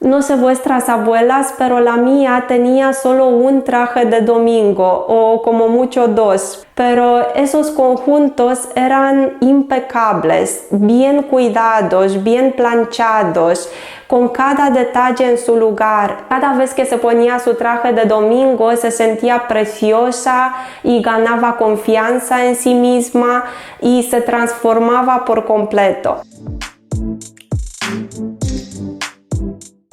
No sé vuestras abuelas, pero la mía tenía solo un traje de domingo o como mucho dos. Pero esos conjuntos eran impecables, bien cuidados, bien planchados, con cada detalle en su lugar. Cada vez que se ponía su traje de domingo se sentía preciosa y ganaba confianza en sí misma y se transformaba por completo.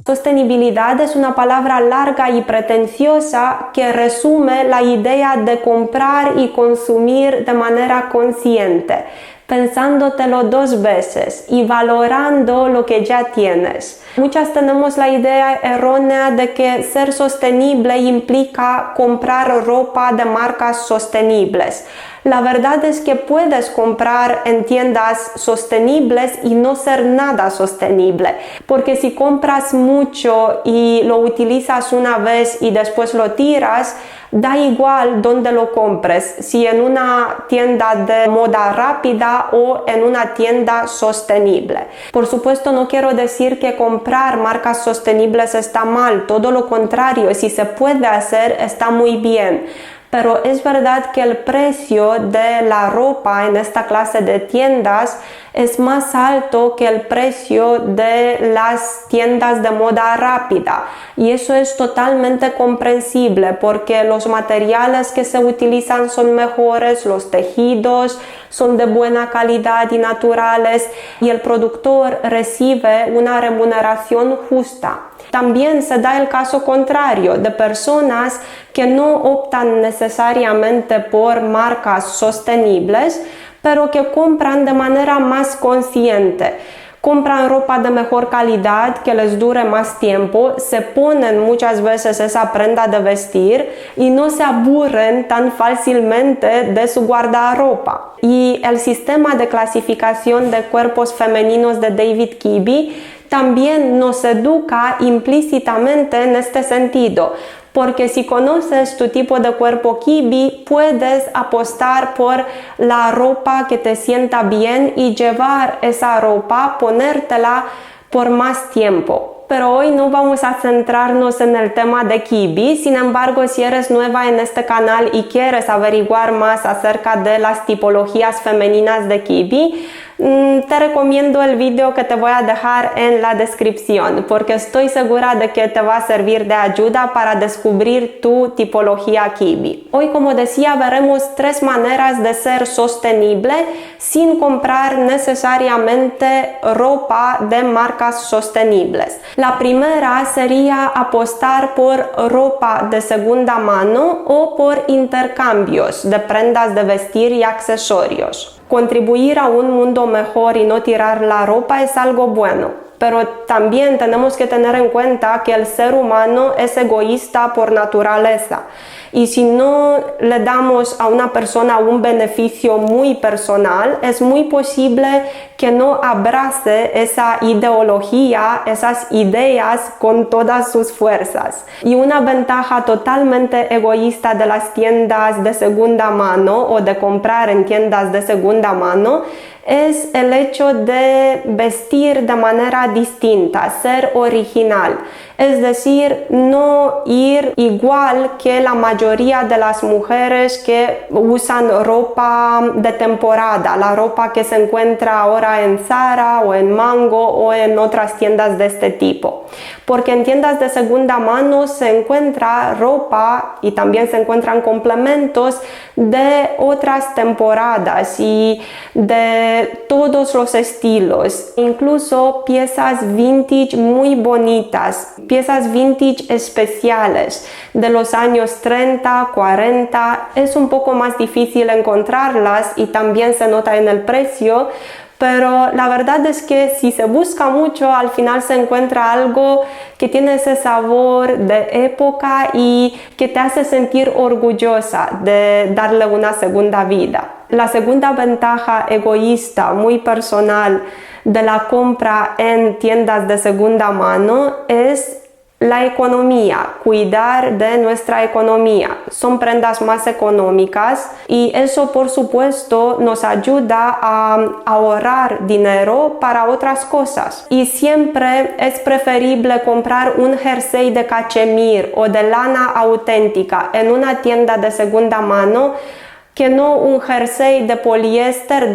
Sostenibilidad es una palabra larga y pretenciosa que resume la idea de comprar y consumir de manera consciente, pensándotelo dos veces y valorando lo que ya tienes. Muchas tenemos la idea errónea de que ser sostenible implica comprar ropa de marcas sostenibles. La verdad es que puedes comprar en tiendas sostenibles y no ser nada sostenible, porque si compras mucho y lo utilizas una vez y después lo tiras, da igual dónde lo compres, si en una tienda de moda rápida o en una tienda sostenible. Por supuesto, no quiero decir que comprar marcas sostenibles está mal, todo lo contrario, si se puede hacer está muy bien. Pero es verdad que el precio de la ropa en esta clase de tiendas es más alto que el precio de las tiendas de moda rápida, y eso es totalmente comprensible porque los materiales que se utilizan son mejores, los tejidos son de buena calidad y naturales, y el productor recibe una remuneración justa. También se da el caso contrario de personas que no optan necesariamente por marcas sostenibles, pero que compran de manera más consciente. Compran ropa de mejor calidad que les dure más tiempo, se ponen muchas veces esa prenda de vestir y no se aburren tan fácilmente de su guardarropa. Y el sistema de clasificación de cuerpos femeninos de David Kibbee también nos educa implícitamente en este sentido, porque si conoces tu tipo de cuerpo Kibbee, puedes apostar por la ropa que te sienta bien y llevar esa ropa, ponértela por más tiempo. Pero hoy no vamos a centrarnos en el tema de Kibbee. Sin embargo, si eres nueva en este canal y quieres averiguar más acerca de las tipologías femeninas de Kibbee, te recomiendo el video que te voy a dejar en la descripción, porque estoy segura de que te va a servir de ayuda para descubrir tu tipología Kibbee. Hoy, como decía, veremos 3 maneras de ser sostenible sin comprar necesariamente ropa de marcas sostenibles. La primera sería apostar por ropa de segunda mano o por intercambios de prendas de vestir y accesorios. Contribuir a un mundo mejor y no tirar la ropa es algo bueno, pero también tenemos que tener en cuenta que el ser humano es egoísta por naturaleza, y si no le damos a una persona un beneficio muy personal, es muy posible que no abrace esa ideología, esas ideas con todas sus fuerzas. Y una ventaja totalmente egoísta de las tiendas de segunda mano o de comprar en tiendas de segunda mano es el hecho de vestir de manera distinta, ser original. Es decir, no ir igual que la mayoría de las mujeres que usan ropa de temporada, la ropa que se encuentra ahora en Zara o en Mango o en otras tiendas de este tipo. Porque en tiendas de segunda mano se encuentra ropa y también se encuentran complementos de otras temporadas y de todos los estilos, incluso piezas vintage muy bonitas, piezas vintage especiales de los años 30, 40. Es un poco más difícil encontrarlas y también se nota en el precio, pero la verdad es que si se busca mucho, al final se encuentra algo que tiene ese sabor de época y que te hace sentir orgullosa de darle una segunda vida. La segunda ventaja egoísta, muy personal, de la compra en tiendas de segunda mano es La economía, cuidar de nuestra economía. Son prendas más económicas y eso por supuesto nos ayuda a ahorrar dinero para otras cosas. Y siempre es preferible comprar un jersey de cachemir o de lana auténtica en una tienda de segunda mano que no un jersey de poliéster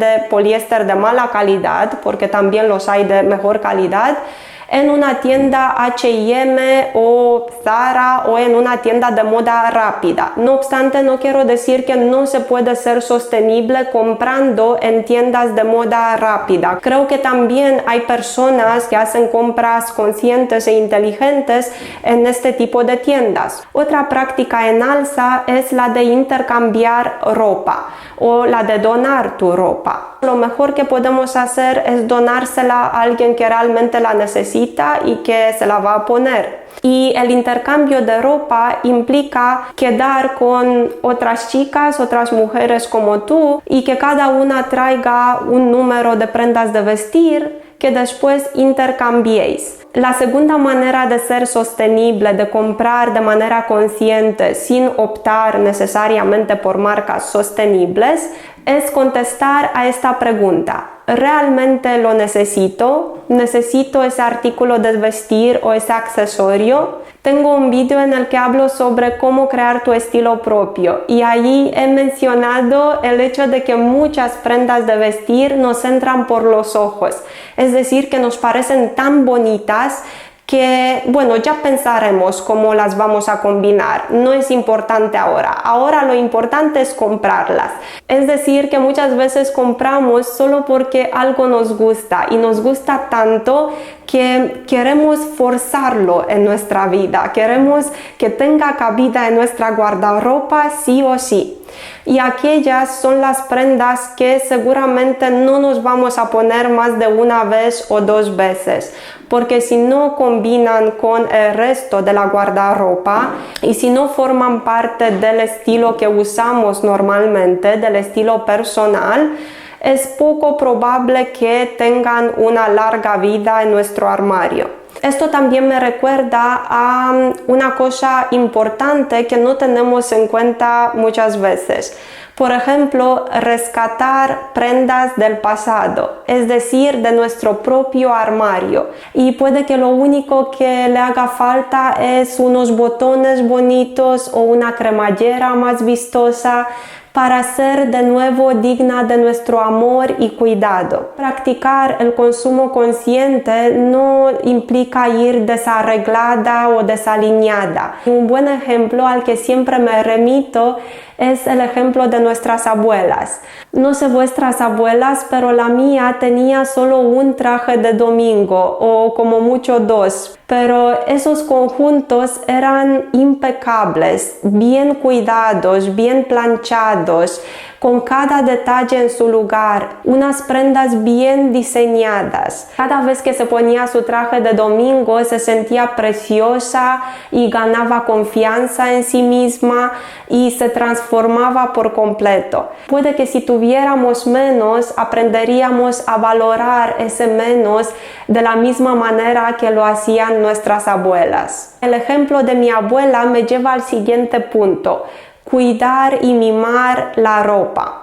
de mala calidad, porque también los hay de mejor calidad, en una tienda H&M o Zara o en una tienda de moda rápida. No obstante, no quiero decir que no se puede ser sostenible comprando en tiendas de moda rápida. Creo que también hay personas que hacen compras conscientes e inteligentes en este tipo de tiendas. Otra práctica en alza es la de intercambiar ropa o la de donar tu ropa. Lo mejor que podemos hacer es donársela a alguien que realmente la necesita y que se la va a poner. Y el intercambio de ropa implica quedar con otras chicas, otras mujeres como tú, y que cada una traiga un número de prendas de vestir que después intercambiéis. La segunda manera de ser sostenible, de comprar de manera consciente sin optar necesariamente por marcas sostenibles, es contestar a esta pregunta. ¿Realmente lo necesito? ¿Necesito ese artículo de vestir o ese accesorio? Tengo un vídeo en el que hablo sobre cómo crear tu estilo propio y allí he mencionado el hecho de que muchas prendas de vestir nos entran por los ojos, es decir, que nos parecen tan bonitas que, bueno, ya pensaremos cómo las vamos a combinar. No es importante ahora. Ahora lo importante es comprarlas. Es decir, que muchas veces compramos solo porque algo nos gusta y nos gusta tanto que queremos forzarlo en nuestra vida. Queremos que tenga cabida en nuestra guardarropa sí o sí. Y aquellas son las prendas que seguramente no nos vamos a poner más de una vez o dos veces, porque si no combinan con el resto de la guardarropa y si no forman parte del estilo que usamos normalmente, del estilo personal, es poco probable que tengan una larga vida en nuestro armario. Esto también me recuerda a una cosa importante que no tenemos en cuenta muchas veces. Por ejemplo, rescatar prendas del pasado, es decir, de nuestro propio armario. Y puede que lo único que le haga falta es unos botones bonitos o una cremallera más vistosa para ser de nuevo digna de nuestro amor y cuidado. Practicar el consumo consciente no implica ir desarreglada o desalineada. Un buen ejemplo al que siempre me remito es el ejemplo de nuestras abuelas. No sé vuestras abuelas, pero la mía tenía solo un traje de domingo o como mucho dos. Pero esos conjuntos eran impecables, bien cuidados, bien planchados, con cada detalle en su lugar, unas prendas bien diseñadas. Cada vez que se ponía su traje de domingo se sentía preciosa y ganaba confianza en sí misma y se transformaba por completo. Puede que si tuviéramos menos, aprenderíamos a valorar ese menos de la misma manera que lo hacían nuestras abuelas. El ejemplo de mi abuela me lleva al siguiente punto: cuidar y mimar la ropa.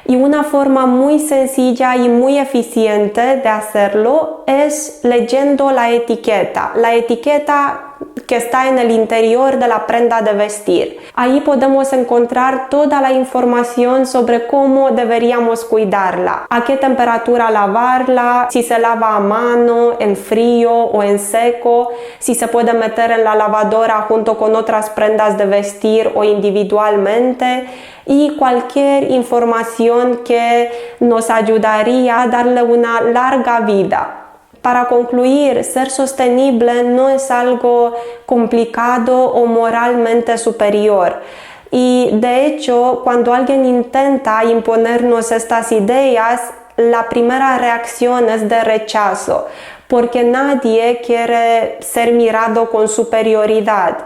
Y una forma muy sencilla y muy eficiente de hacerlo es leyendo la etiqueta que está en el interior de la prenda de vestir. Ahí podemos encontrar toda la información sobre cómo deberíamos cuidarla, a qué temperatura lavarla, si se lava a mano, en frío o en seco, si se puede meter en la lavadora junto con otras prendas de vestir o individualmente, y cualquier información que nos ayudaría a darle una larga vida. Para concluir, ser sostenible no es algo complicado o moralmente superior. Y de hecho, cuando alguien intenta imponernos estas ideas, la primera reacción es de rechazo, porque nadie quiere ser mirado con superioridad.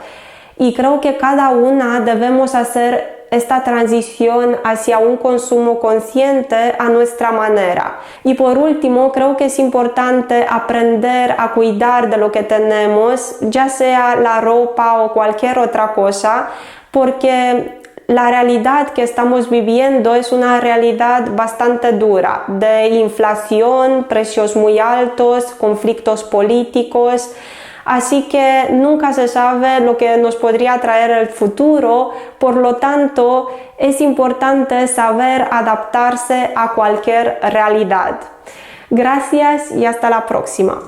Y creo que cada una debemos hacer esta transición hacia un consumo consciente a nuestra manera. Y por último, creo que es importante aprender a cuidar de lo que tenemos, ya sea la ropa o cualquier otra cosa, porque la realidad que estamos viviendo es una realidad bastante dura, de inflación, precios muy altos, conflictos políticos. Así que nunca se sabe lo que nos podría traer el futuro, por lo tanto es importante saber adaptarse a cualquier realidad. Gracias y hasta la próxima.